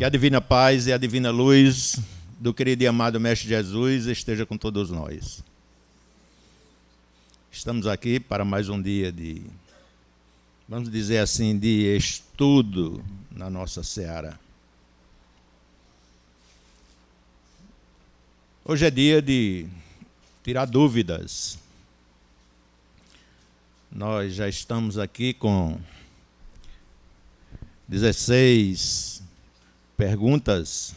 Que a divina paz e a divina luz do querido e amado Mestre Jesus esteja com todos nós. Estamos aqui para mais um dia de, vamos dizer assim, de estudo na nossa seara. Hoje é dia de tirar dúvidas. Nós já estamos aqui com 16 perguntas.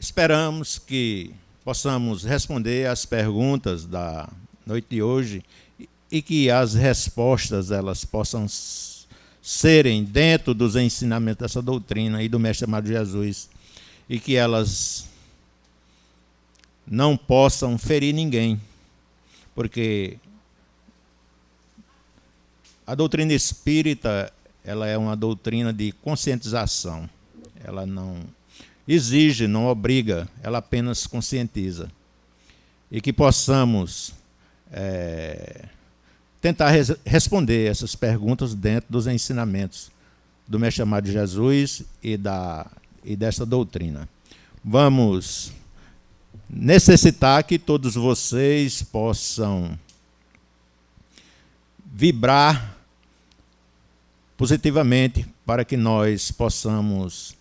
Esperamos que possamos responder às perguntas da noite de hoje e que as respostas elas possam serem dentro dos ensinamentos dessa doutrina e do Mestre amado Jesus e que elas não possam ferir ninguém, porque a doutrina espírita ela é uma doutrina de conscientização. Ela não exige, não obriga, ela apenas conscientiza. E que possamos tentar responder essas perguntas dentro dos ensinamentos do Mestre amado Jesus e desta doutrina. Vamos necessitar que todos vocês possam vibrar positivamente para que nós possamos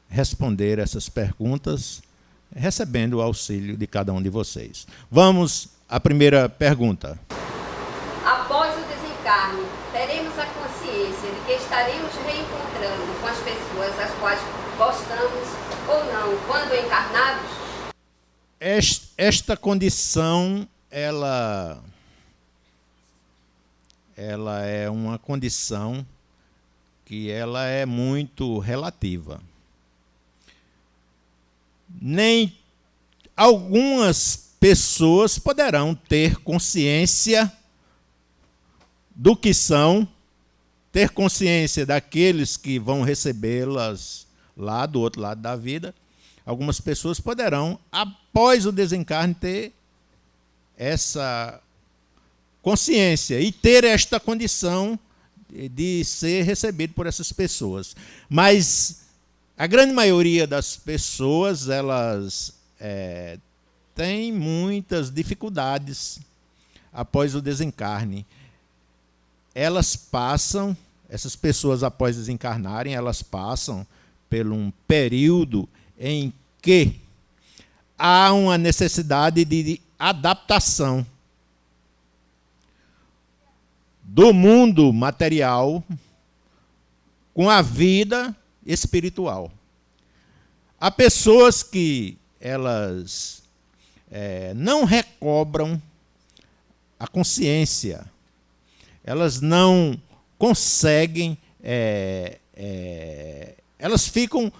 responder essas perguntas, recebendo o auxílio de cada um de vocês. Vamos à primeira pergunta. Após o desencarne, teremos a consciência de que estaremos reencontrando com as pessoas as quais gostamos ou não, quando encarnados? Esta condição, ela é uma condição que ela é muito relativa. Nem algumas pessoas poderão ter consciência do que são, ter consciência daqueles que vão recebê-las lá do outro lado da vida. Algumas pessoas poderão, após o desencarne, ter essa consciência e ter esta condição de ser recebido por essas pessoas. Mas a grande maioria das pessoas, elas têm muitas dificuldades após o desencarne. Essas pessoas após desencarnarem, elas passam por um período em que há uma necessidade de adaptação do mundo material com a vida espiritual. Há pessoas que elas não recobram a consciência, elas não conseguem, elas ficam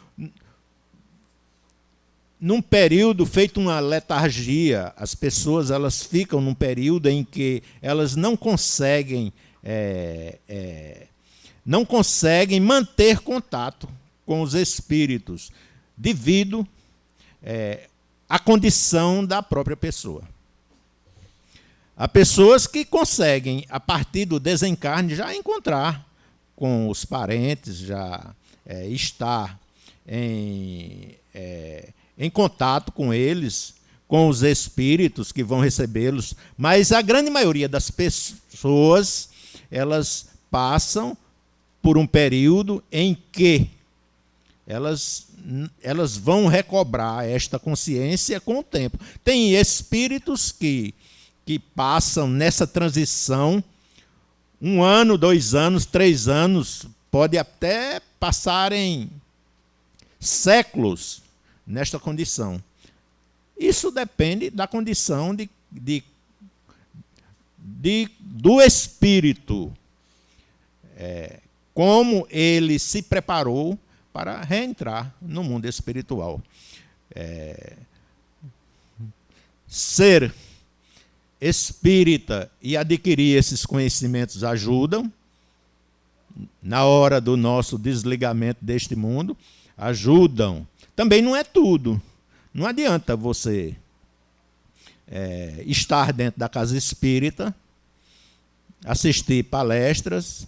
num período feito uma letargia. As pessoas elas ficam num período em que elas não conseguem manter contato com os espíritos devido à condição da própria pessoa. Há pessoas que conseguem, a partir do desencarne, já encontrar com os parentes, já estar em contato com eles, com os espíritos que vão recebê-los, mas a grande maioria das pessoas, elas passam por um período em que elas vão recobrar esta consciência com o tempo. Tem espíritos que passam nessa transição 1 ano, 2 anos, 3 anos, pode até passarem séculos nesta condição. Isso depende da condição do espírito, como ele se preparou para reentrar no mundo espiritual. Ser espírita e adquirir esses conhecimentos ajudam na hora do nosso desligamento deste mundo, ajudam. Também não é tudo. Não adianta você estar dentro da casa espírita, assistir palestras,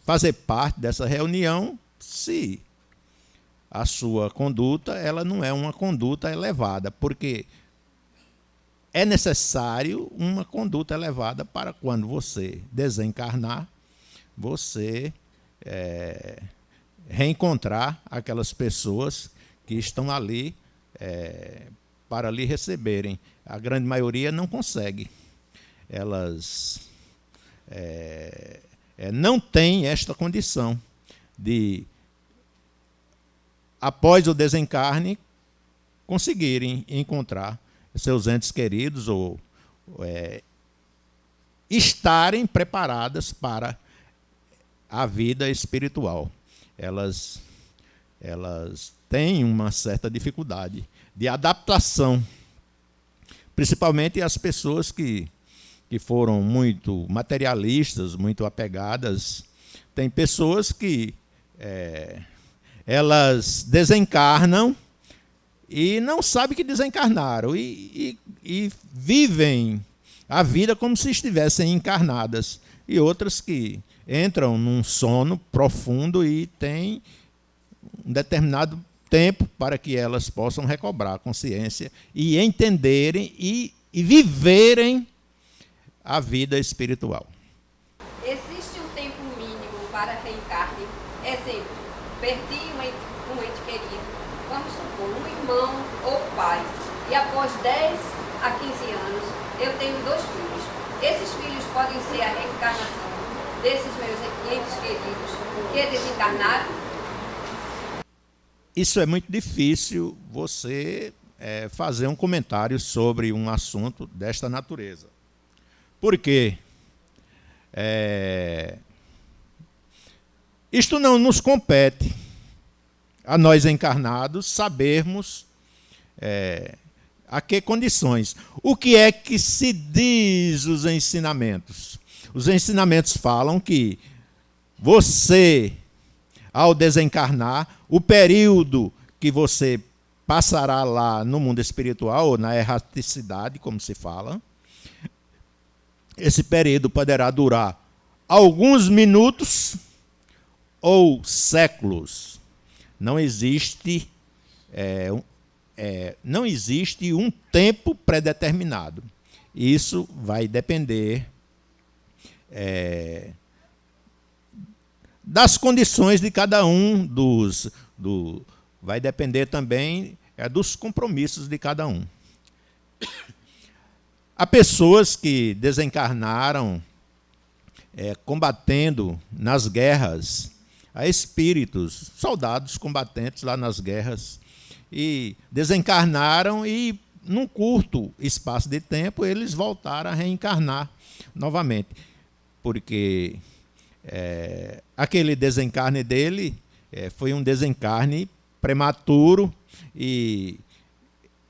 fazer parte dessa reunião se a sua conduta ela não é uma conduta elevada, porque é necessário uma conduta elevada para quando você desencarnar, você reencontrar aquelas pessoas que estão ali para lhe receberem. A grande maioria não consegue. Elas não têm esta condição de, após o desencarne, conseguirem encontrar seus entes queridos ou estarem preparadas para a vida espiritual. Elas têm uma certa dificuldade de adaptação, principalmente as pessoas que foram muito materialistas, muito apegadas. Tem pessoas que elas desencarnam e não sabem que desencarnaram e vivem a vida como se estivessem encarnadas. E outras que entram num sono profundo e têm um determinado tempo para que elas possam recobrar a consciência e entenderem e viverem a vida espiritual. Existe um tempo mínimo para reencarne? Exemplo, perdi um ente querido, vamos supor, um irmão ou pai, e após 10 a 15 anos eu tenho 2 filhos. Esses filhos podem ser a reencarnação desses meus entes queridos que desencarnaram? Isso é muito difícil você fazer um comentário sobre um assunto desta natureza. Porque isto não nos compete a nós encarnados sabermos a que condições. O que é que se diz os ensinamentos? Os ensinamentos falam que você, ao desencarnar, o período que você passará lá no mundo espiritual, ou na erraticidade, como se fala, esse período poderá durar alguns minutos ou séculos. Não existe um tempo predeterminado. Isso vai depender das condições de cada um vai depender também dos compromissos de cada um. Há pessoas que desencarnaram combatendo nas guerras, há espíritos, soldados combatentes lá nas guerras, e desencarnaram e, num curto espaço de tempo, eles voltaram a reencarnar novamente, porque aquele desencarne dele foi um desencarne prematuro e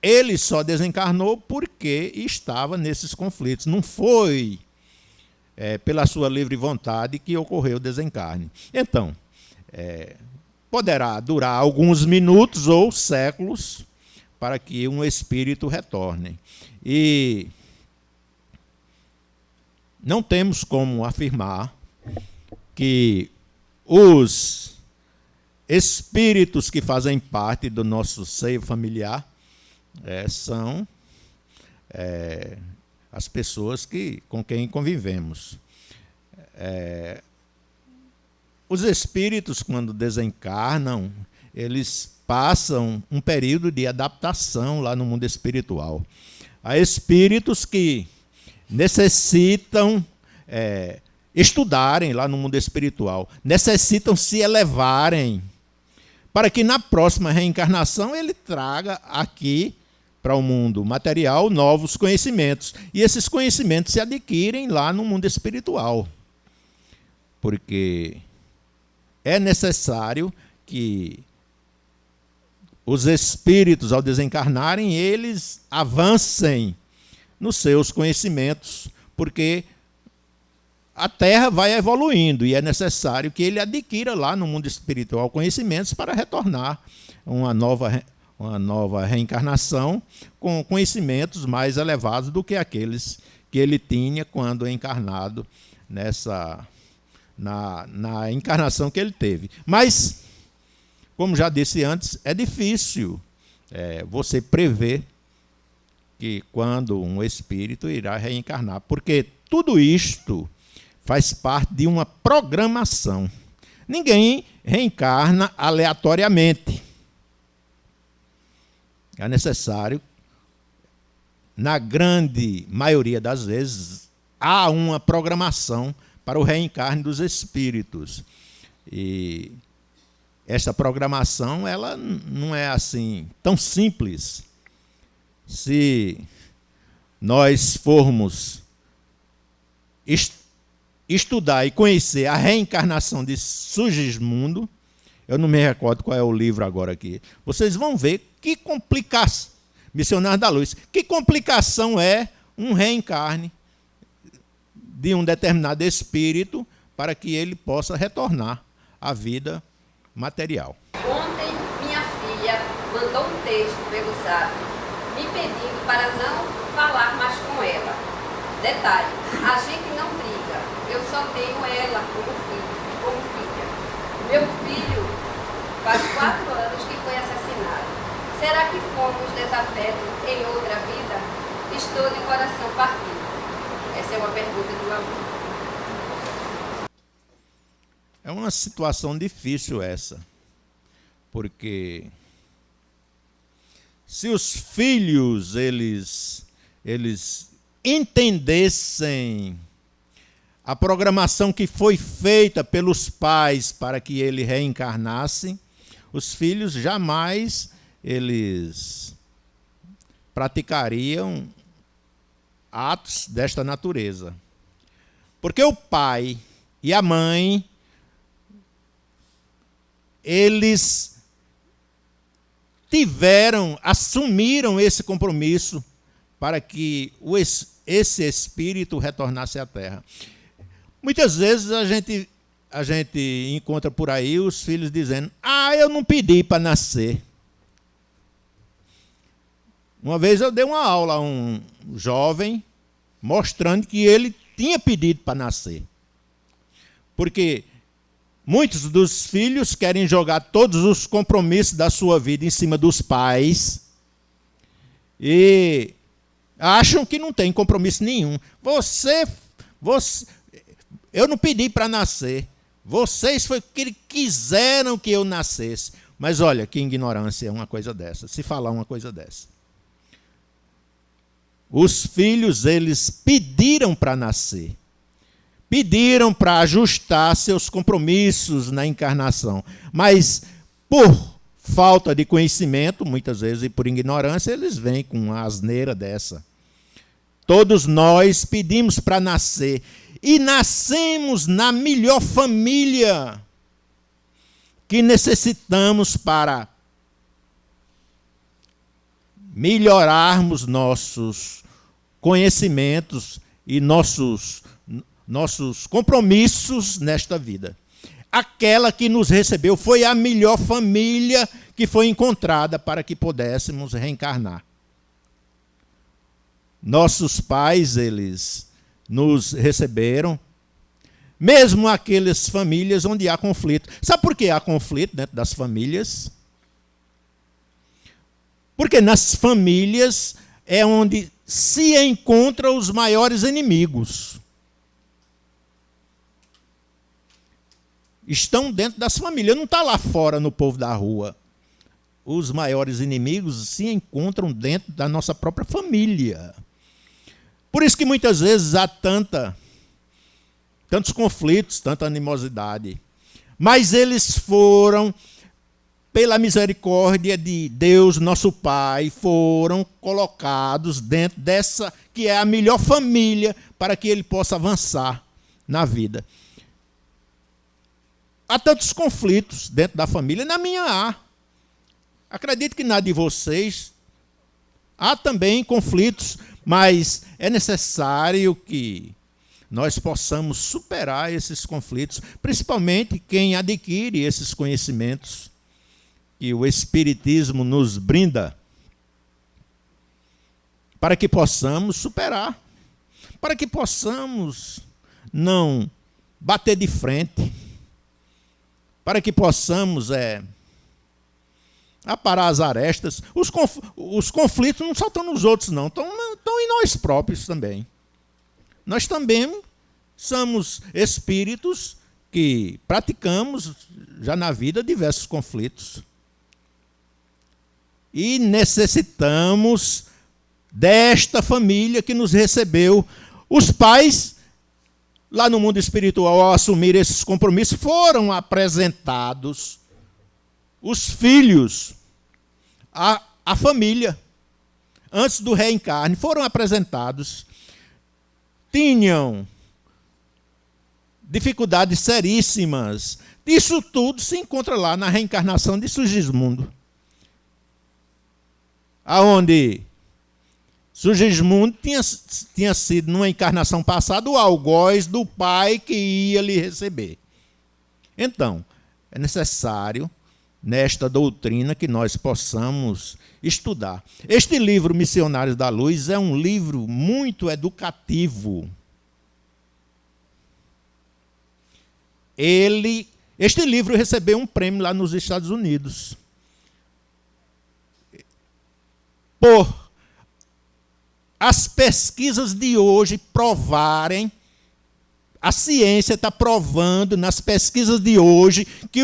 ele só desencarnou porque estava nesses conflitos. Não foi pela sua livre vontade que ocorreu o desencarne. Então, poderá durar alguns minutos ou séculos para que um espírito retorne. E não temos como afirmar que os espíritos que fazem parte do nosso seio familiar são as pessoas com quem convivemos. Os espíritos, quando desencarnam, eles passam um período de adaptação lá no mundo espiritual. Há espíritos que necessitam estudarem lá no mundo espiritual, necessitam se elevarem, para que na próxima reencarnação ele traga aqui para o mundo material novos conhecimentos. E esses conhecimentos se adquirem lá no mundo espiritual. Porque é necessário que os espíritos, ao desencarnarem, eles avancem nos seus conhecimentos, porque a Terra vai evoluindo e é necessário que ele adquira lá no mundo espiritual conhecimentos para retornar uma nova reencarnação com conhecimentos mais elevados do que aqueles que ele tinha quando encarnado na encarnação que ele teve. Mas, como já disse antes, é difícil você prever que quando um espírito irá reencarnar, porque tudo isto faz parte de uma programação. Ninguém reencarna aleatoriamente. É necessário, na grande maioria das vezes, há uma programação para o reencarne dos espíritos. E esta programação, ela não é assim tão simples. Se nós formos estudar e conhecer a reencarnação de Sigismundo, eu não me recordo qual é o livro agora aqui, vocês vão ver que complicação, Missionários da Luz, que complicação é um reencarne de um determinado espírito para que ele possa retornar à vida material. Ontem minha filha mandou um texto pelo Zap me pedindo para não falar mais com ela. Detalhe, a gente não briga, eu só tenho ela como filha. Meu filho faz 4 anos que foi assassinado. Será que fomos desafetos em outra vida? Estou de coração partido. Essa é uma pergunta de um aluno. É uma situação difícil essa, porque se os filhos eles entendessem a programação que foi feita pelos pais para que ele reencarnasse, os filhos jamais eles praticariam atos desta natureza. Porque o pai e a mãe, eles assumiram esse compromisso para que esse espírito retornasse à Terra. Muitas vezes a gente encontra por aí os filhos dizendo: eu não pedi para nascer. Uma vez eu dei uma aula a um jovem mostrando que ele tinha pedido para nascer. Porque muitos dos filhos querem jogar todos os compromissos da sua vida em cima dos pais e acham que não tem compromisso nenhum. Eu não pedi para nascer. Vocês foi que quiseram que eu nascesse. Mas olha, que ignorância é uma coisa dessa, se falar uma coisa dessa. Os filhos, eles pediram para nascer. Pediram para ajustar seus compromissos na encarnação. Mas, por falta de conhecimento, muitas vezes, e por ignorância, eles vêm com uma asneira dessa. Todos nós pedimos para nascer. E nascemos na melhor família que necessitamos para melhorarmos nossos conhecimentos e nossos compromissos nesta vida. Aquela que nos recebeu foi a melhor família que foi encontrada para que pudéssemos reencarnar. Nossos pais, eles nos receberam, mesmo aquelas famílias onde há conflito. Sabe por que há conflito dentro das famílias? Porque nas famílias é onde se encontram os maiores inimigos. Estão dentro das famílias, não está lá fora no povo da rua. Os maiores inimigos se encontram dentro da nossa própria família. Por isso que muitas vezes há tantos conflitos, tanta animosidade. Mas eles foram, pela misericórdia de Deus, nosso Pai, foram colocados dentro dessa que é a melhor família para que ele possa avançar na vida. Há tantos conflitos dentro da família, na minha há. Acredito que na de vocês há também conflitos, mas é necessário que nós possamos superar esses conflitos, principalmente quem adquire esses conhecimentos que o Espiritismo nos brinda, para que possamos superar, para que possamos não bater de frente, para que possamos aparar as arestas. Os conflitos não só estão nos outros, não, estão em nós próprios também. Nós também somos espíritos que praticamos já na vida diversos conflitos. E necessitamos desta família que nos recebeu. Os pais, lá no mundo espiritual, ao assumir esses compromissos, foram apresentados. Os filhos, a família, antes do reencarne, foram apresentados. Tinham dificuldades seríssimas. Isso tudo se encontra lá na reencarnação de Sigismundo. Aonde Sigismundo tinha sido, numa encarnação passada, o algoz do pai que ia lhe receber. Então, é necessário, nesta doutrina, que nós possamos estudar. Este livro, Missionários da Luz, é um livro muito educativo. Este livro recebeu um prêmio lá nos Estados Unidos. Por as pesquisas de hoje provarem, a ciência está provando nas pesquisas de hoje que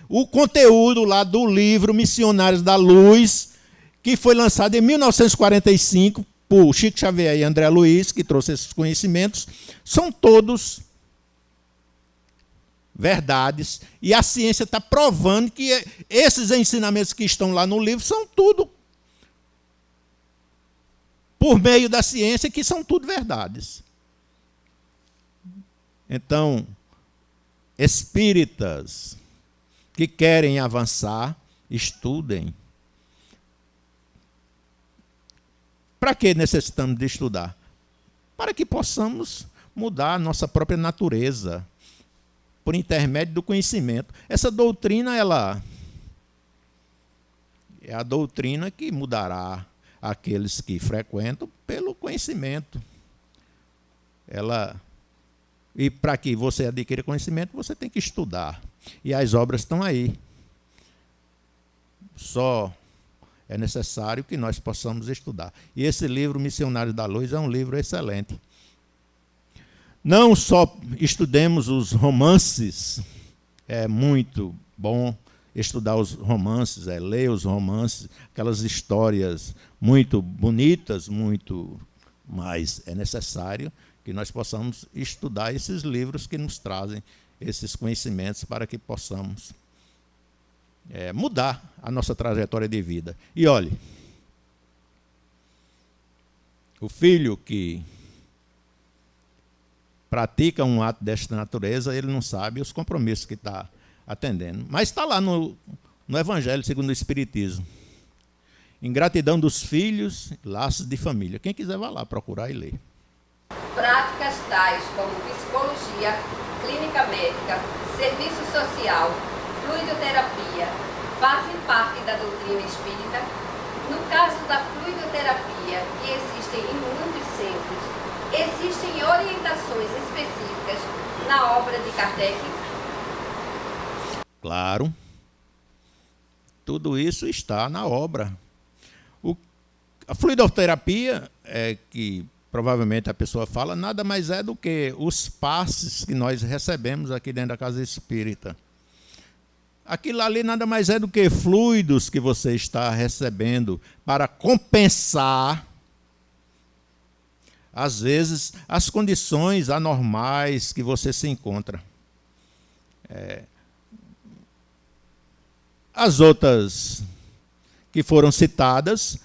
o conteúdo lá do livro Missionários da Luz, que foi lançado em 1945 por Chico Xavier e André Luiz, que trouxe esses conhecimentos, são todos verdades, e a ciência está provando que esses ensinamentos que estão lá no livro são tudo por meio da ciência, que são tudo verdades. Então, espíritas que querem avançar, estudem. Para que necessitamos de estudar? Para que possamos mudar a nossa própria natureza, por intermédio do conhecimento. Essa doutrina, ela é a doutrina que mudará aqueles que frequentam pelo conhecimento. E para que você adquira conhecimento, você tem que estudar. E as obras estão aí. Só é necessário que nós possamos estudar. E esse livro, Missionários da Luz, é um livro excelente. Não só estudemos os romances, é muito bom estudar os romances, ler os romances, aquelas histórias muito bonitas, mas é necessário que nós possamos estudar esses livros que nos trazem esses conhecimentos para que possamos mudar a nossa trajetória de vida. E olhe, o filho que pratica um ato desta natureza, ele não sabe os compromissos que está atendendo. Mas está lá no Evangelho segundo o Espiritismo. Ingratidão dos filhos, laços de família. Quem quiser vai lá procurar e ler. Práticas tais como psicologia, clínica médica, serviço social, fluidoterapia, fazem parte da doutrina espírita. No caso da fluidoterapia, que existem em muitos centros, existem orientações específicas na obra de Kardec? Claro. Tudo isso está na obra. A fluidoterapia, que provavelmente a pessoa fala, nada mais é do que os passes que nós recebemos aqui dentro da casa espírita. Aquilo ali nada mais é do que fluidos que você está recebendo para compensar, às vezes, as condições anormais que você se encontra. As outras que foram citadas,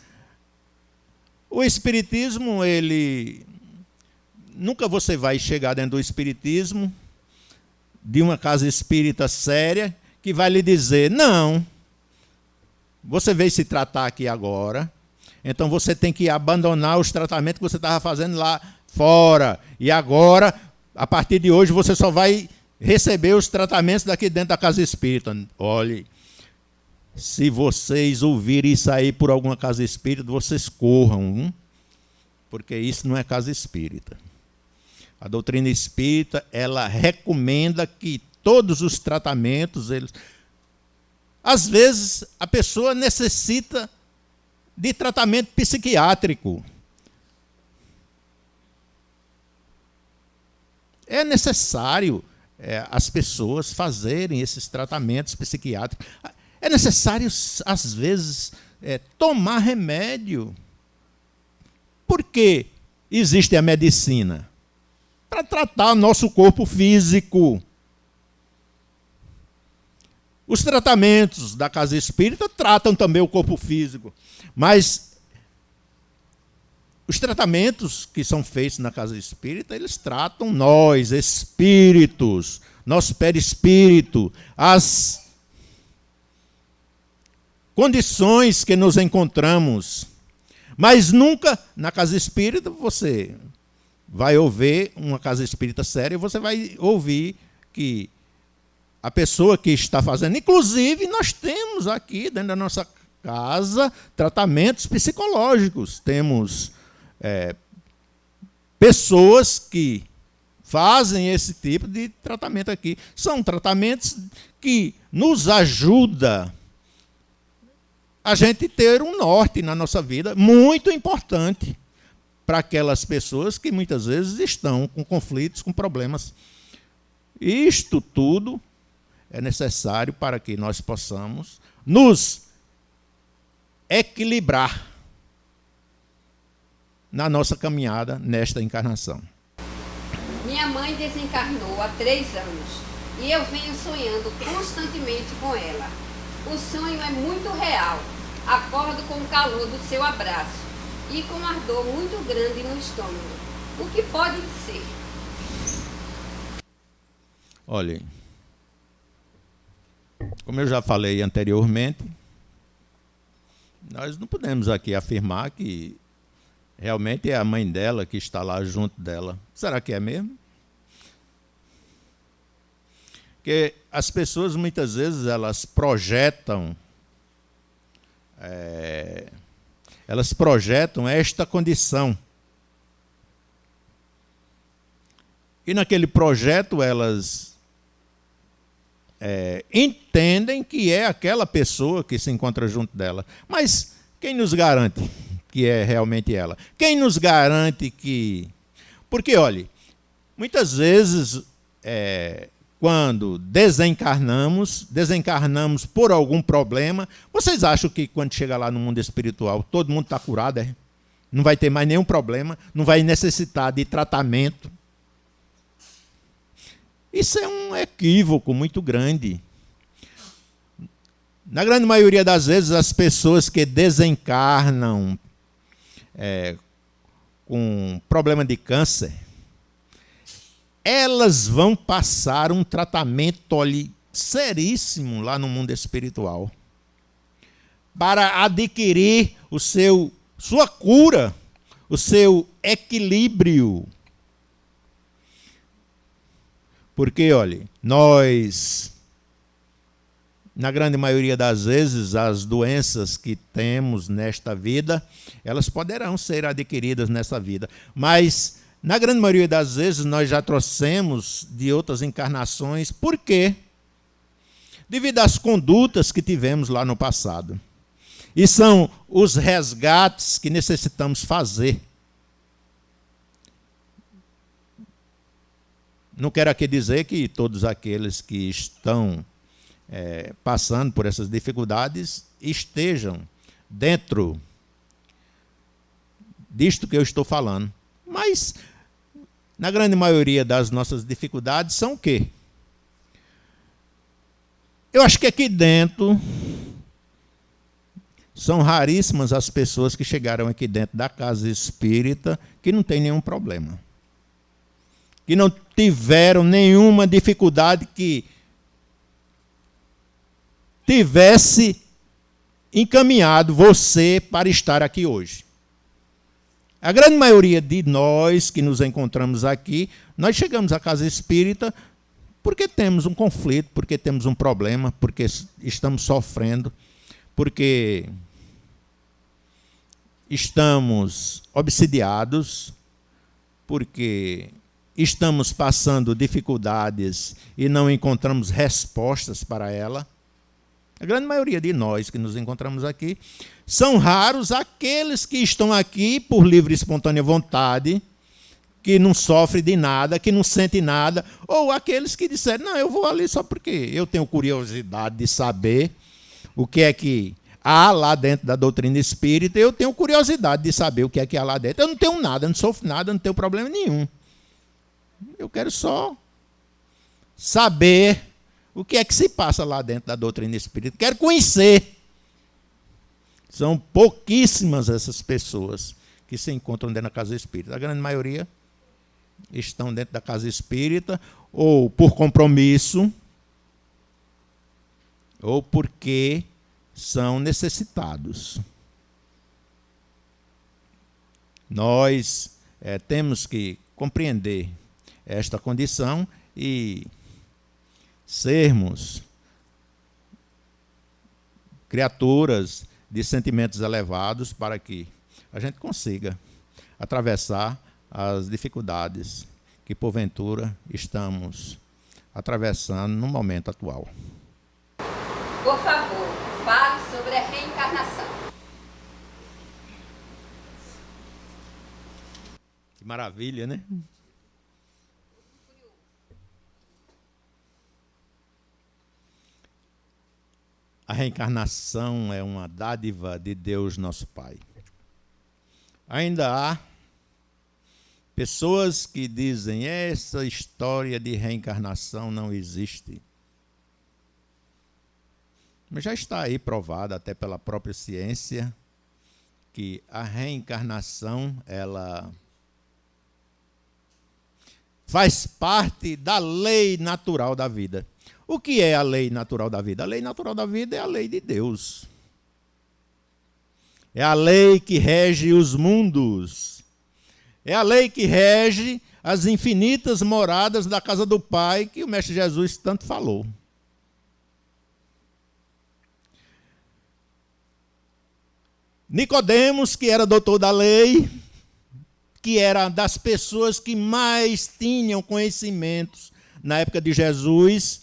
o Espiritismo, nunca você vai chegar dentro do Espiritismo, de uma casa espírita séria, que vai lhe dizer, não, você veio se tratar aqui agora, então você tem que abandonar os tratamentos que você estava fazendo lá fora, e agora, a partir de hoje, você só vai receber os tratamentos daqui dentro da casa espírita. Olhe, se vocês ouvirem isso aí por alguma casa espírita, vocês corram, porque isso não é casa espírita. A doutrina espírita, ela recomenda que todos os tratamentos, às vezes, a pessoa necessita de tratamento psiquiátrico. É necessário as pessoas fazerem esses tratamentos psiquiátricos. É necessário, às vezes, tomar remédio. Por que existe a medicina? Para tratar nosso corpo físico. Os tratamentos da casa espírita tratam também o corpo físico, mas os tratamentos que são feitos na casa espírita, eles tratam nós, espíritos, nosso perispírito, as condições que nos encontramos. Mas nunca na casa espírita você vai ouvir uma casa espírita séria, você vai ouvir que a pessoa que está fazendo, inclusive nós temos aqui dentro da nossa casa tratamentos psicológicos, temos pessoas que fazem esse tipo de tratamento aqui. São tratamentos que nos ajudam a gente ter um norte na nossa vida, muito importante para aquelas pessoas que muitas vezes estão com conflitos, com problemas. Isto tudo é necessário para que nós possamos nos equilibrar na nossa caminhada nesta encarnação. Minha mãe desencarnou há 3 anos e eu venho sonhando constantemente com ela. O sonho é muito real. Acordo com o calor do seu abraço e com um ardor muito grande no estômago. O que pode ser? Olhem, como eu já falei anteriormente, nós não podemos aqui afirmar que realmente é a mãe dela que está lá junto dela. Será que é mesmo? Porque as pessoas muitas vezes elas projetam esta condição. E naquele projeto elas entendem que é aquela pessoa que se encontra junto dela. Mas quem nos garante que é realmente ela? Quem nos garante que... Porque, olhe, muitas vezes, quando desencarnamos por algum problema, vocês acham que quando chega lá no mundo espiritual, todo mundo está curado, é? Não vai ter mais nenhum problema, não vai necessitar de tratamento. Isso é um equívoco muito grande. Na grande maioria das vezes, as pessoas que desencarnam com problema de câncer, elas vão passar um tratamento seríssimo lá no mundo espiritual para adquirir sua cura, o seu equilíbrio. Porque, olhe, nós, na grande maioria das vezes, as doenças que temos nesta vida, elas poderão ser adquiridas nessa vida. Mas, na grande maioria das vezes, nós já trouxemos de outras encarnações. Por quê? Devido às condutas que tivemos lá no passado. E são os resgates que necessitamos fazer. Não quero aqui dizer que todos aqueles que estão passando por essas dificuldades estejam dentro disto que eu estou falando. Mas, na grande maioria das nossas dificuldades, são o quê? Eu acho que aqui dentro são raríssimas as pessoas que chegaram aqui dentro da casa espírita que não tem nenhum problema. Que não tiveram nenhuma dificuldade que tivesse encaminhado você para estar aqui hoje. A grande maioria de nós que nos encontramos aqui, nós chegamos à casa espírita porque temos um conflito, porque temos um problema, porque estamos sofrendo, porque estamos obsidiados, porque estamos passando dificuldades e não encontramos respostas para ela. A grande maioria de nós que nos encontramos aqui, são raros aqueles que estão aqui por livre e espontânea vontade, que não sofrem de nada, que não sentem nada, ou aqueles que disseram, não, eu vou ali só porque eu tenho curiosidade de saber o que é que há lá dentro da doutrina espírita, eu tenho curiosidade de saber o que é que há lá dentro. Eu não tenho nada, não sofro nada, não tenho problema nenhum. Eu quero só saber o que é que se passa lá dentro da doutrina espírita. Quero conhecer. São pouquíssimas essas pessoas que se encontram dentro da casa espírita. A grande maioria estão dentro da casa espírita ou por compromisso ou porque são necessitados. Nós temos que compreender esta condição e sermos criaturas de sentimentos elevados para que a gente consiga atravessar as dificuldades que, porventura, estamos atravessando no momento atual. Por favor, fale sobre a reencarnação. Que maravilha, né? A reencarnação é uma dádiva de Deus, nosso Pai. Ainda há pessoas que dizem essa história de reencarnação não existe. Mas já está aí provado até pela própria ciência que a reencarnação ela faz parte da lei natural da vida. O que é a lei natural da vida? A lei natural da vida é a lei de Deus. É a lei que rege os mundos. É a lei que rege as infinitas moradas da casa do Pai que o Mestre Jesus tanto falou. Nicodemos, que era doutor da lei, que era das pessoas que mais tinham conhecimentos na época de Jesus,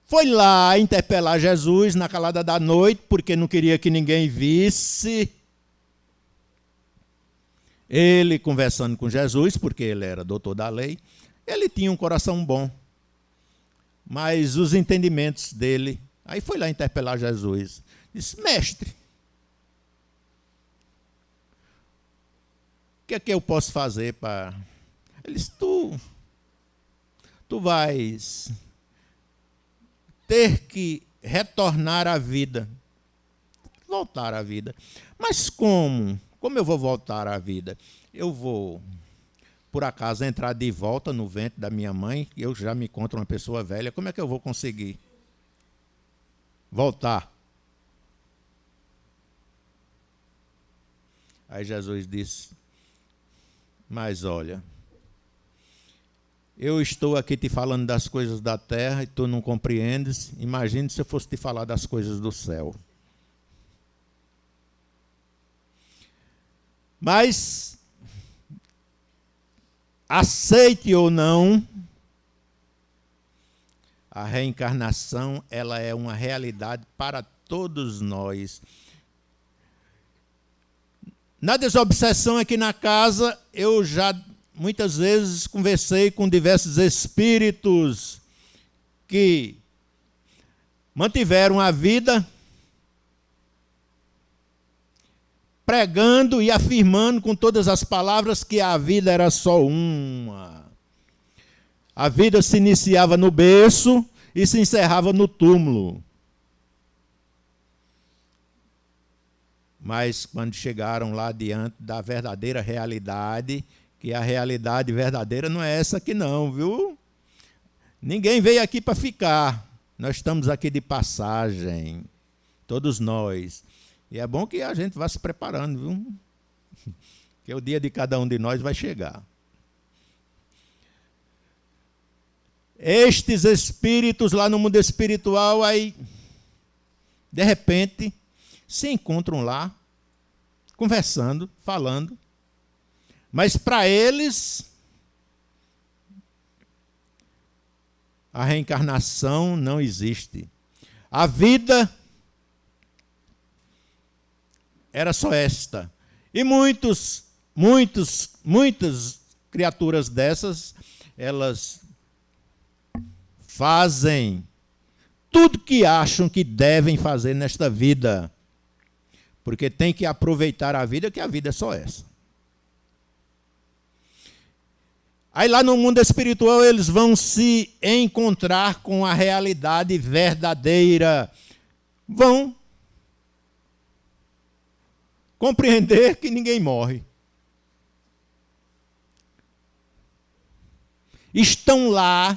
foi lá interpelar Jesus na calada da noite, porque não queria que ninguém visse. Ele, conversando com Jesus, porque ele era doutor da lei, ele tinha um coração bom, mas os entendimentos dele... Aí foi lá interpelar Jesus. Disse, mestre, o que é que eu posso fazer para... Ele disse, tu vais ter que retornar à vida. Voltar à vida. Mas como? Como eu vou voltar à vida? Eu vou, por acaso, entrar de volta no ventre da minha mãe, eu já me encontro uma pessoa velha, como é que eu vou conseguir voltar? Aí Jesus disse, mas olha, eu estou aqui te falando das coisas da terra e tu não compreendes. Imagine se eu fosse te falar das coisas do céu. Mas, aceite ou não, a reencarnação ela é uma realidade para todos nós. Na desobsessão aqui na casa, eu já muitas vezes conversei com diversos espíritos que mantiveram a vida pregando e afirmando com todas as palavras que a vida era só uma. A vida se iniciava no berço e se encerrava no túmulo. Mas quando chegaram lá diante da verdadeira realidade, que a realidade verdadeira não é essa aqui não, viu? Ninguém veio aqui para ficar. Nós estamos aqui de passagem, todos nós. E é bom que a gente vá se preparando, viu? Que o dia de cada um de nós vai chegar. Estes espíritos lá no mundo espiritual, aí, de repente, se encontram lá, conversando, falando. Mas para eles, a reencarnação não existe. A vida era só esta. E muitas criaturas dessas, elas fazem tudo que acham que devem fazer nesta vida. Porque tem que aproveitar a vida, que a vida é só essa. Aí lá no mundo espiritual eles vão se encontrar com a realidade verdadeira. Vão compreender que ninguém morre. Estão lá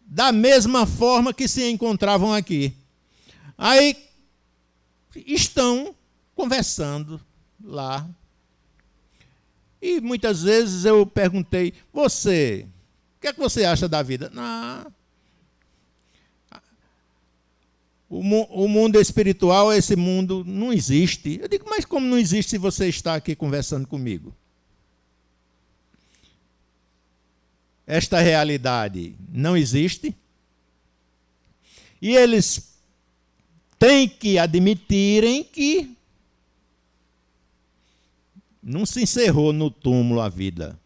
da mesma forma que se encontravam aqui. Aí estão conversando lá. E muitas vezes eu perguntei, você, o que é que você acha da vida? O mundo espiritual, esse mundo não existe. Eu digo, mas como não existe se você está aqui conversando comigo? Esta realidade não existe. E eles têm que admitirem que não se encerrou no túmulo a vida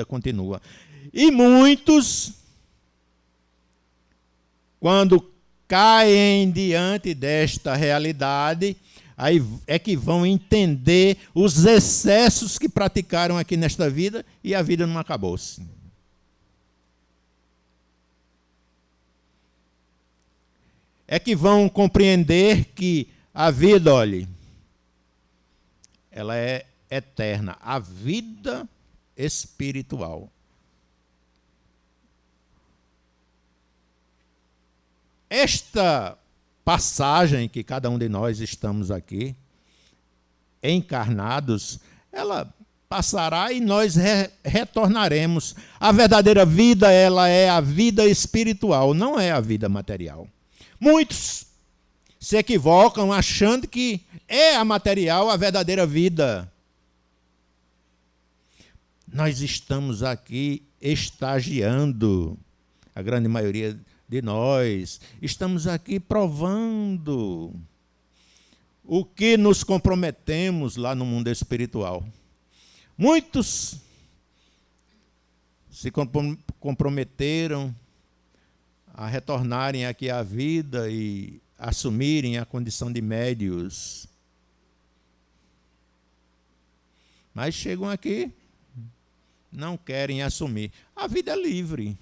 continua. E muitos, quando caem diante desta realidade, aí é que vão entender os excessos que praticaram aqui nesta vida e a vida não acabou-se. É que vão compreender que a vida, olhe, ela é eterna, a vida espiritual. Esta passagem que cada um de nós estamos aqui, encarnados, ela passará e nós retornaremos. A verdadeira vida, ela é a vida espiritual, não é a vida material. Muitos se equivocam achando que é a material a verdadeira vida. Nós estamos aqui estagiando, a grande maioria de nós, estamos aqui provando o que nos comprometemos lá no mundo espiritual. Muitos se comprometeram a retornarem aqui à vida e assumirem a condição de médios. Mas chegam aqui, não querem assumir. A vida é livre.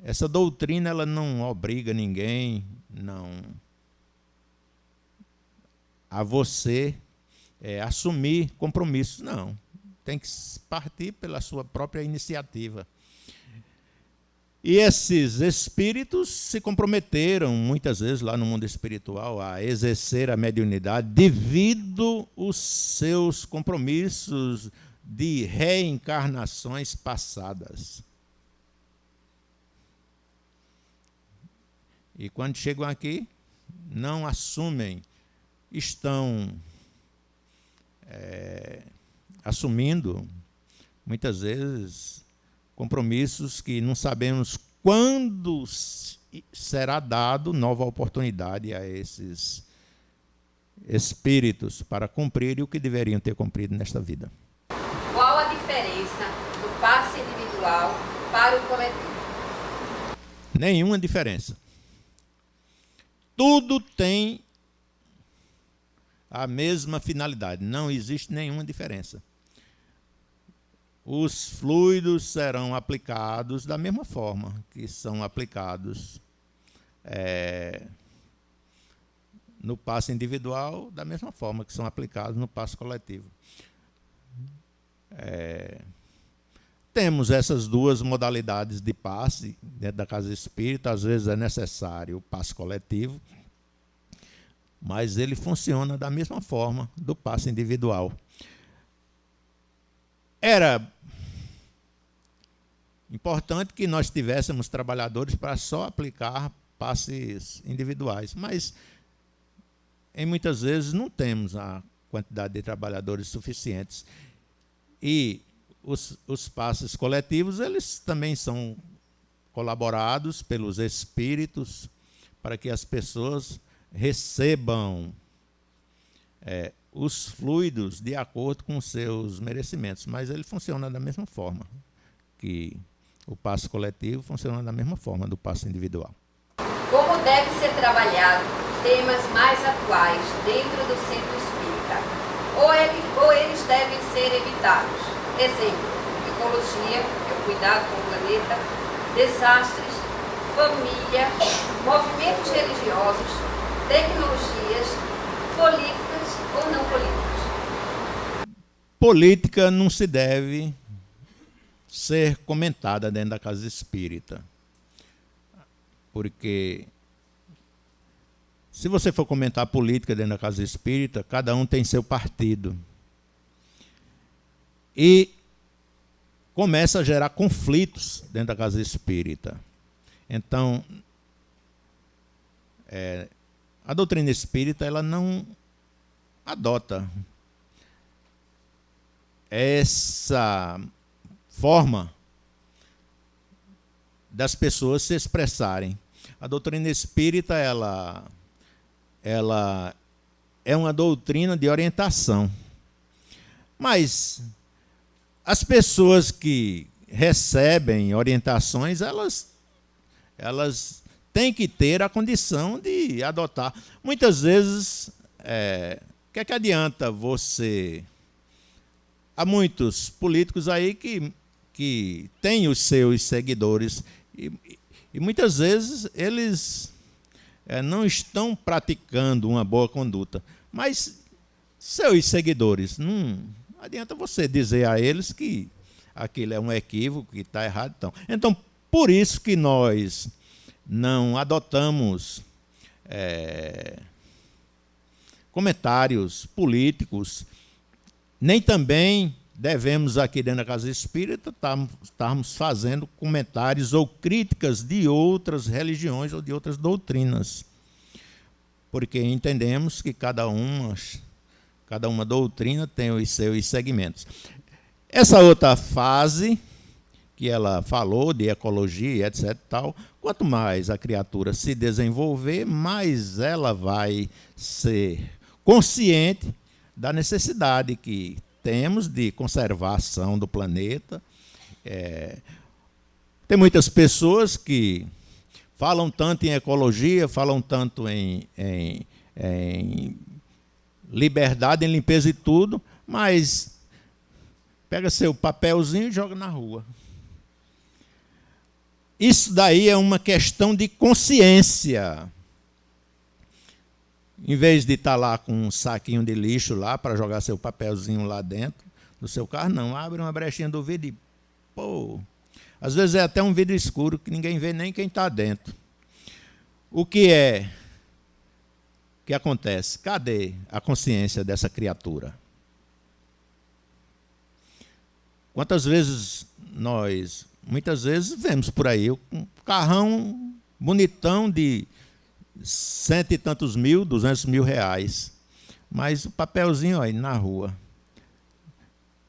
Essa doutrina ela não obriga ninguém, não, a você assumir compromissos, não. Tem que partir pela sua própria iniciativa. E esses espíritos se comprometeram, muitas vezes, lá no mundo espiritual, a exercer a mediunidade devido aos seus compromissos de reencarnações passadas. E quando chegam aqui, não assumem, estão assumindo, muitas vezes, compromissos que não sabemos quando será dado nova oportunidade a esses espíritos para cumprirem o que deveriam ter cumprido nesta vida. Qual a diferença do passe individual para o coletivo? Nenhuma diferença. Tudo tem a mesma finalidade, não existe nenhuma diferença. Os fluidos serão aplicados da mesma forma que são aplicados no passe individual, da mesma forma que são aplicados no passe coletivo. Temos essas duas modalidades de passe dentro da casa espírita. Às vezes é necessário o passe coletivo, mas ele funciona da mesma forma do passe individual. Era importante que nós tivéssemos trabalhadores para só aplicar passes individuais, mas muitas vezes não temos a quantidade de trabalhadores suficientes. E os passes coletivos, eles também são colaborados pelos espíritos para que as pessoas recebam os fluidos de acordo com seus merecimentos. Mas ele funciona da mesma forma que o passe coletivo funciona da mesma forma do passe individual. Como deve ser trabalhado temas mais atuais dentro do centro espírita? Ou eles devem ser evitados? Exemplo, ecologia, que é o cuidado com o planeta, desastres, família, movimentos religiosos, tecnologias, políticas ou não políticas? Política não se deve ser comentada dentro da casa espírita. Porque se você for comentar política dentro da casa espírita, cada um tem seu partido. E começa a gerar conflitos dentro da casa espírita. Então, a doutrina espírita ela não adota essa forma das pessoas se expressarem. A doutrina espírita ela é uma doutrina de orientação. Mas as pessoas que recebem orientações, elas têm que ter a condição de adotar. Muitas vezes, o que adianta você... Há muitos políticos aí que têm os seus seguidores e muitas vezes eles não estão praticando uma boa conduta. Mas seus seguidores, não adianta você dizer a eles que aquilo é um equívoco, que está errado. Então, por isso que nós não adotamos comentários políticos, nem também devemos aqui dentro da casa espírita estarmos fazendo comentários ou críticas de outras religiões ou de outras doutrinas, porque entendemos que cada uma doutrina tem os seus segmentos. Essa outra fase que ela falou de ecologia, etc. Tal, quanto mais a criatura se desenvolver, mais ela vai ser consciente da necessidade que temos de conservação do planeta. Tem muitas pessoas que falam tanto em ecologia, falam tanto em liberdade, em limpeza e tudo, mas pega seu papelzinho e joga na rua. Isso daí é uma questão de consciência. Em vez de estar lá com um saquinho de lixo lá para jogar seu papelzinho lá dentro do seu carro, não. Abre uma brechinha do vidro e às vezes é até um vidro escuro que ninguém vê nem quem está dentro. O que acontece? Cadê a consciência dessa criatura? Quantas vezes muitas vezes, vemos por aí um carrão bonitão de 100 e tantos mil, 200 mil reais. Mas o papelzinho aí na rua.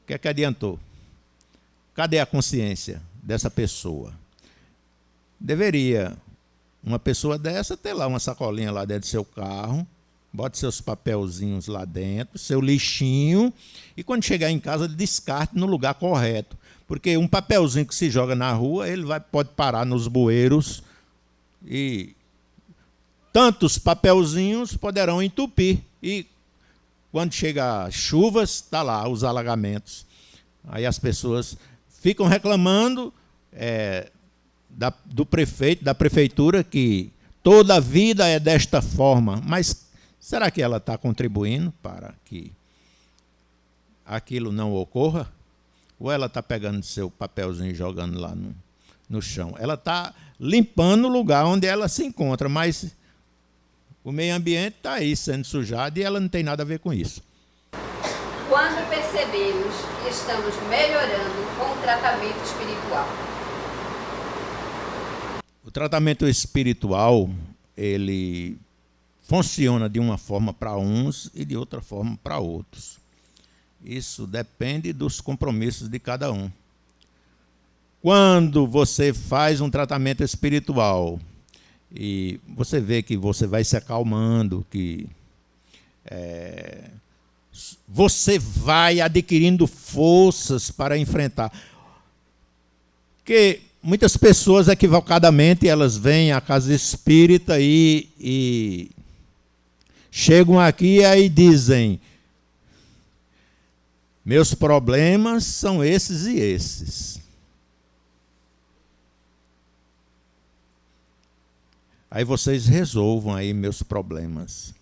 O que adiantou? Cadê a consciência dessa pessoa? Deveria uma pessoa dessa ter lá uma sacolinha lá dentro do seu carro, bote seus papelzinhos lá dentro, seu lixinho, e quando chegar em casa, descarte no lugar correto. Porque um papelzinho que se joga na rua, ele pode parar nos bueiros e tantos papelzinhos poderão entupir. E quando chega chuvas, está lá os alagamentos. Aí as pessoas ficam reclamando do prefeito, da prefeitura, que toda a vida é desta forma. Mas será que ela está contribuindo para que aquilo não ocorra? Ou ela está pegando seu papelzinho e jogando lá no chão? Ela está limpando o lugar onde ela se encontra, mas o meio ambiente está aí sendo sujado e ela não tem nada a ver com isso. Quando percebemos que estamos melhorando com o tratamento espiritual? O tratamento espiritual, ele funciona de uma forma para uns e de outra forma para outros. Isso depende dos compromissos de cada um. Quando você faz um tratamento espiritual e você vê que você vai se acalmando, que você vai adquirindo forças para enfrentar. Porque muitas pessoas, equivocadamente, elas vêm à casa espírita e chegam aqui e aí dizem: meus problemas são esses e esses. Aí vocês resolvam aí meus problemas.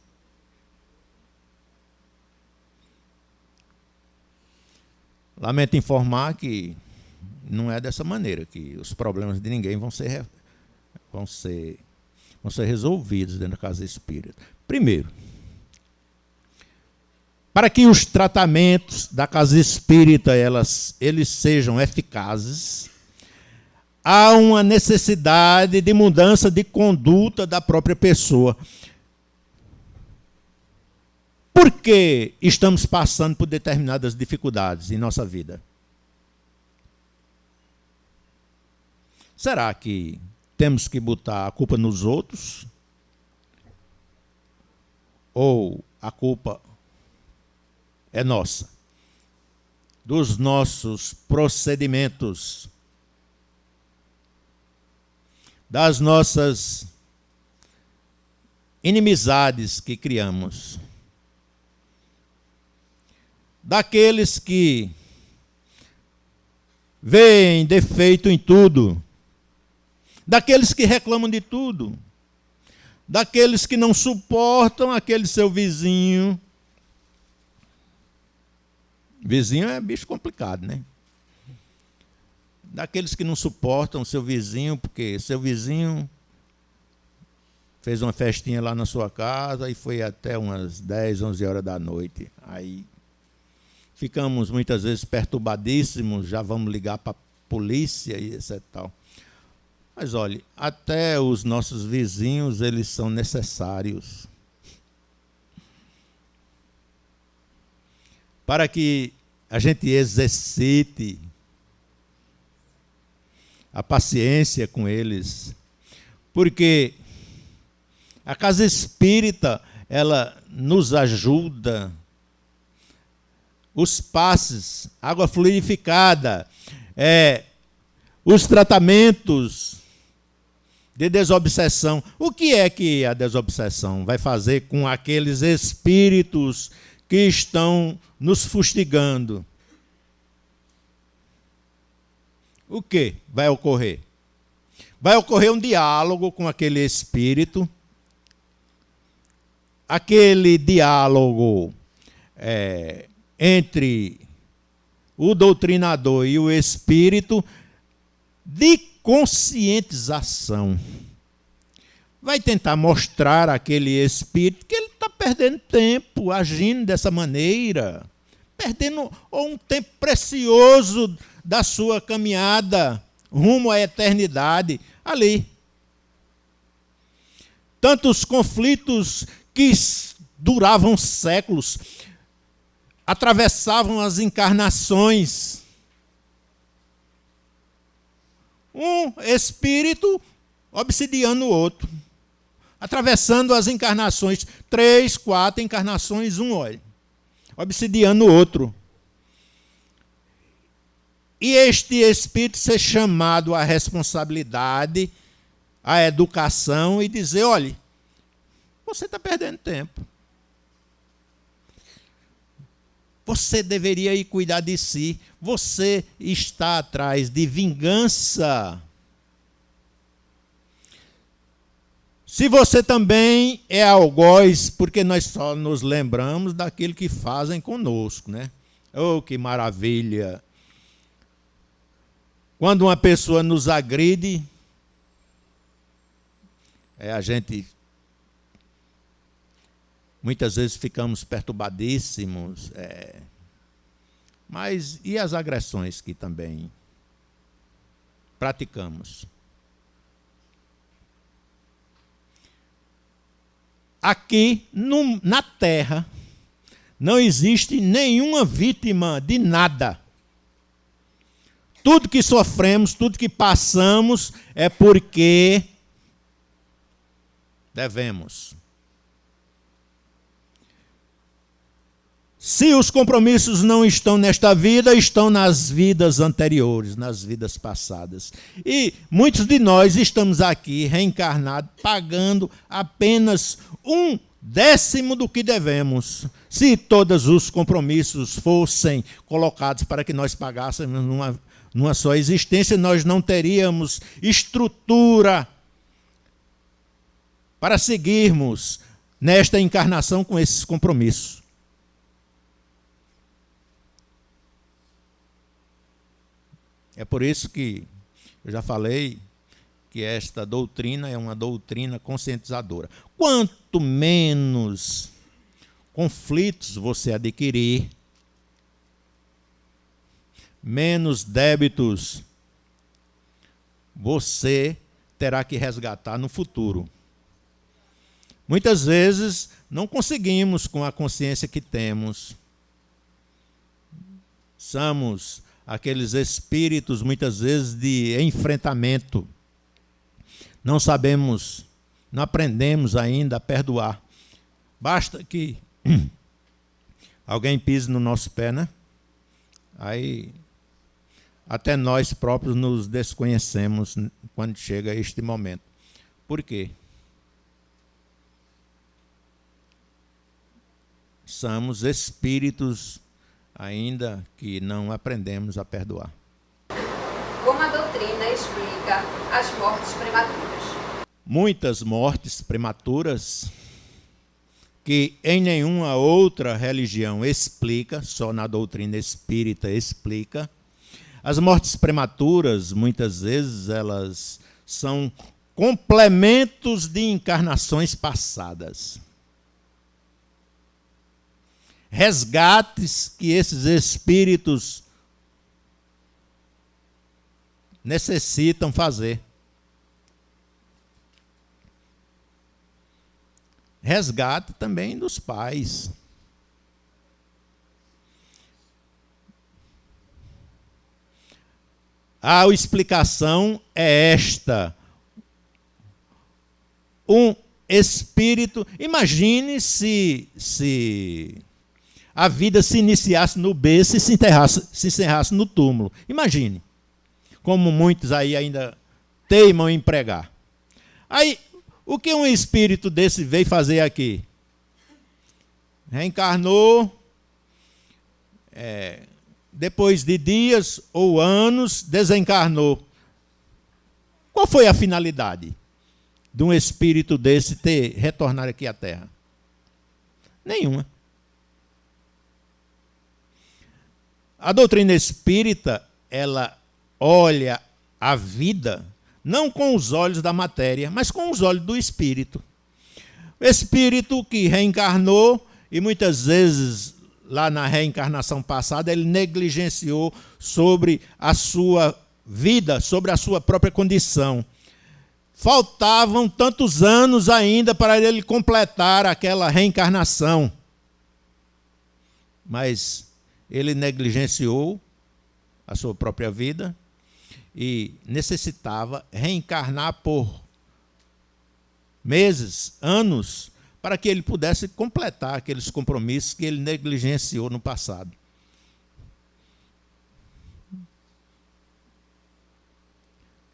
Lamento informar que não é dessa maneira que os problemas de ninguém vão ser resolvidos dentro da casa espírita. Primeiro, para que os tratamentos da casa espírita eles sejam eficazes, há uma necessidade de mudança de conduta da própria pessoa. Por que estamos passando por determinadas dificuldades em nossa vida? Será que temos que botar a culpa nos outros? Ou a culpa é nossa? Dos nossos procedimentos, das nossas inimizades que criamos, daqueles que veem defeito em tudo, daqueles que reclamam de tudo, daqueles que não suportam aquele seu vizinho. Vizinho é bicho complicado, né? Daqueles que não suportam seu vizinho, porque seu vizinho fez uma festinha lá na sua casa e foi até umas 10, 11 horas da noite. Aí ficamos muitas vezes perturbadíssimos, já vamos ligar para a polícia e etc. Tal. Mas olhe, até os nossos vizinhos, eles são necessários para que a gente exercite a paciência com eles. Porque a casa espírita, ela nos ajuda. Os passes, água fluidificada, os tratamentos de desobsessão. O que é que a desobsessão vai fazer com aqueles espíritos que estão nos fustigando? O que vai ocorrer? Vai ocorrer um diálogo com aquele espírito. Aquele diálogo entre o doutrinador e o espírito de conscientização. Vai tentar mostrar àquele espírito que ele está perdendo tempo agindo dessa maneira, perdendo um tempo precioso da sua caminhada rumo à eternidade ali. Tantos conflitos que duravam séculos, atravessavam as encarnações. Um espírito obsidiando o outro, atravessando as encarnações, 3, 4 encarnações, olha, obsidiando o outro. E este espírito ser chamado à responsabilidade, à educação e dizer: olhe, você está perdendo tempo. Você deveria ir cuidar de si. Você está atrás de vingança. Se você também é algoz, porque nós só nos lembramos daquilo que fazem conosco, né? Oh, que maravilha! Quando uma pessoa nos agride, a gente muitas vezes ficamos perturbadíssimos. Mas e as agressões que também praticamos? Aqui na Terra não existe nenhuma vítima de nada. tudo que sofremos, tudo que passamos, é porque devemos. Se os compromissos não estão nesta vida, estão nas vidas anteriores, nas vidas passadas. E muitos de nós estamos aqui reencarnados, pagando apenas 1/10 do que devemos. Se todos os compromissos fossem colocados para que nós pagássemos numa só existência, nós não teríamos estrutura para seguirmos nesta encarnação com esses compromissos. É por isso que eu já falei que esta doutrina é uma doutrina conscientizadora. Quanto menos conflitos você adquirir, menos débitos você terá que resgatar no futuro. Muitas vezes não conseguimos com a consciência que temos. Somos aqueles espíritos, muitas vezes, de enfrentamento. Não sabemos, não aprendemos ainda a perdoar. Basta que alguém pise no nosso pé, né? Aí até nós próprios nos desconhecemos quando chega este momento. Por quê? Somos espíritos ainda que não aprendemos a perdoar. Como a doutrina explica as mortes prematuras? Muitas mortes prematuras que em nenhuma outra religião explica, só na doutrina espírita explica. As mortes prematuras, muitas vezes, elas são complementos de encarnações passadas. Resgates que esses espíritos necessitam fazer. Resgate também dos pais. A explicação é esta. Um espírito, imagine se a vida se iniciasse no berço e se encerrasse no túmulo. Imagine, como muitos aí ainda teimam em pregar. Aí, o que um espírito desse veio fazer aqui? Reencarnou, depois de dias ou anos, desencarnou. Qual foi a finalidade de um espírito desse retornar aqui à Terra? Nenhuma. A doutrina espírita, ela olha a vida não com os olhos da matéria, mas com os olhos do espírito. O espírito que reencarnou, e muitas vezes, lá na reencarnação passada, ele negligenciou sobre a sua vida, sobre a sua própria condição. Faltavam tantos anos ainda para ele completar aquela reencarnação. Mas ele negligenciou a sua própria vida e necessitava reencarnar por meses, anos, para que ele pudesse completar aqueles compromissos que ele negligenciou no passado.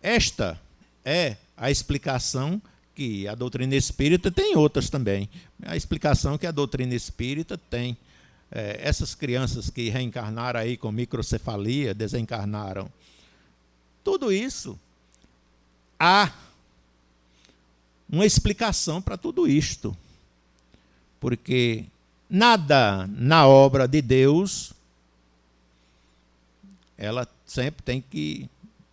Esta é a explicação que a doutrina espírita tem, outras também. A explicação que a doutrina espírita tem. Essas crianças que reencarnaram aí com microcefalia, desencarnaram. Tudo isso, há uma explicação para tudo isto. Porque nada na obra de Deus, ela sempre tem que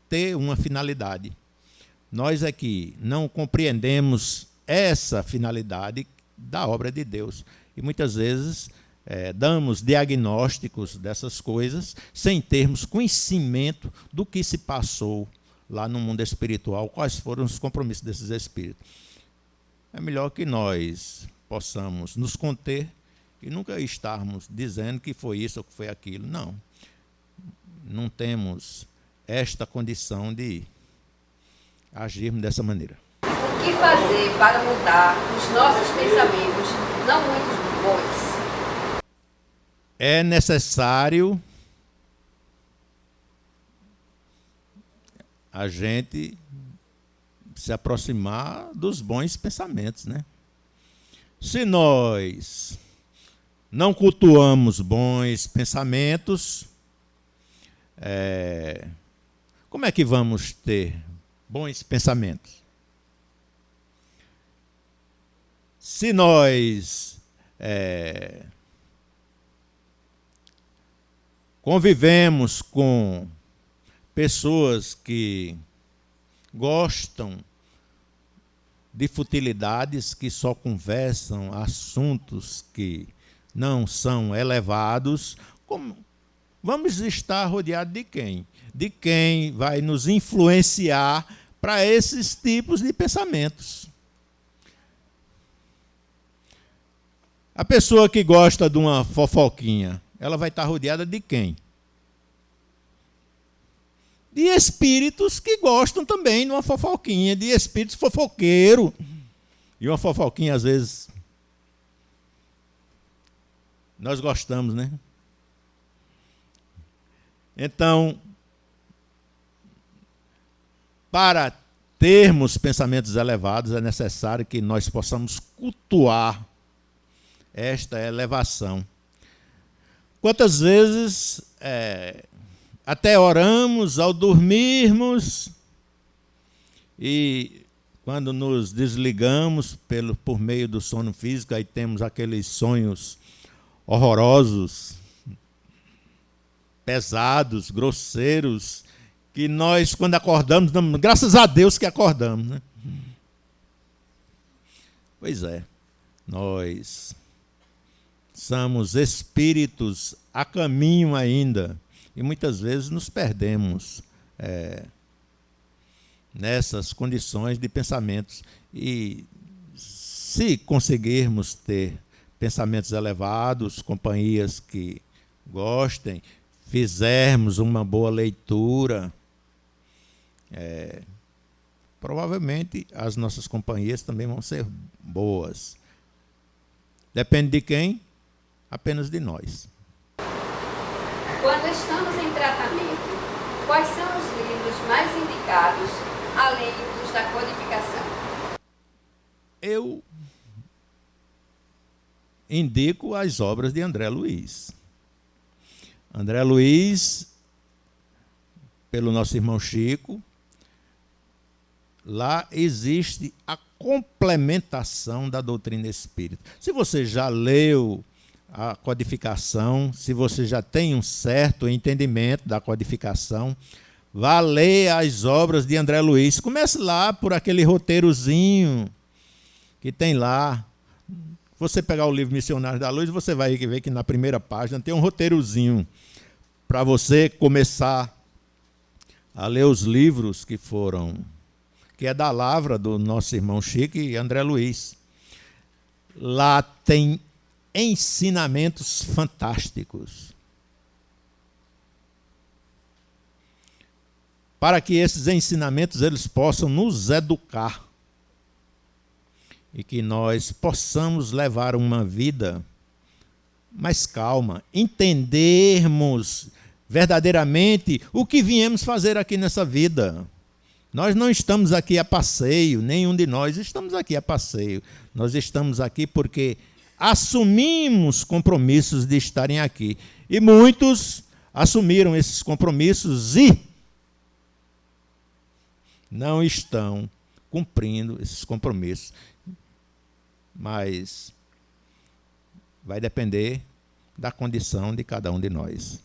ter uma finalidade. Nós aqui não compreendemos essa finalidade da obra de Deus. E muitas vezes damos diagnósticos dessas coisas sem termos conhecimento do que se passou lá no mundo espiritual, quais foram os compromissos desses espíritos. É melhor que nós possamos nos conter e nunca estarmos dizendo que foi isso ou que foi aquilo. Não. Não temos esta condição de agirmos dessa maneira. O que fazer para mudar os nossos pensamentos não muito bons? É necessário a gente se aproximar dos bons pensamentos, né? Se nós não cultuamos bons pensamentos, como é que vamos ter bons pensamentos? Se nós convivemos com pessoas que gostam de futilidades, que só conversam assuntos que não são elevados, vamos estar rodeados de quem? De quem vai nos influenciar para esses tipos de pensamentos. A pessoa que gosta de uma fofoquinha, ela vai estar rodeada de quem? De espíritos que gostam também de uma fofoquinha, de espíritos fofoqueiros. E uma fofoquinha, às vezes, nós gostamos, né? Então, para termos pensamentos elevados, é necessário que nós possamos cultuar esta elevação. Quantas vezes até oramos ao dormirmos e quando nos desligamos por meio do sono físico, aí temos aqueles sonhos horrorosos, pesados, grosseiros, que nós, quando acordamos, graças a Deus que acordamos, né? Pois é, nós somos espíritos a caminho ainda, e muitas vezes nos perdemos nessas condições de pensamentos. E se conseguirmos ter pensamentos elevados, companhias que gostem, fizermos uma boa leitura, provavelmente as nossas companhias também vão ser boas. Depende de quem? Apenas de nós. Quando estamos em tratamento, quais são os livros mais indicados, além dos da codificação? Eu indico as obras de André Luiz. André Luiz, pelo nosso irmão Chico, lá existe a complementação da doutrina espírita. Se você já leu a codificação, se você já tem um certo entendimento da codificação, vá ler as obras de André Luiz. Comece lá por aquele roteirozinho que tem lá. Você pegar o livro Missionários da Luz, você vai ver que na primeira página tem um roteirozinho para você começar a ler os livros que é da lavra do nosso irmão Chico e André Luiz. Lá tem ensinamentos fantásticos. Para que esses ensinamentos eles possam nos educar e que nós possamos levar uma vida mais calma, entendermos verdadeiramente o que viemos fazer aqui nessa vida. Nós não estamos aqui a passeio, nenhum de nós estamos aqui a passeio. Nós estamos aqui porque assumimos compromissos de estarem aqui. E muitos assumiram esses compromissos e não estão cumprindo esses compromissos. Mas vai depender da condição de cada um de nós.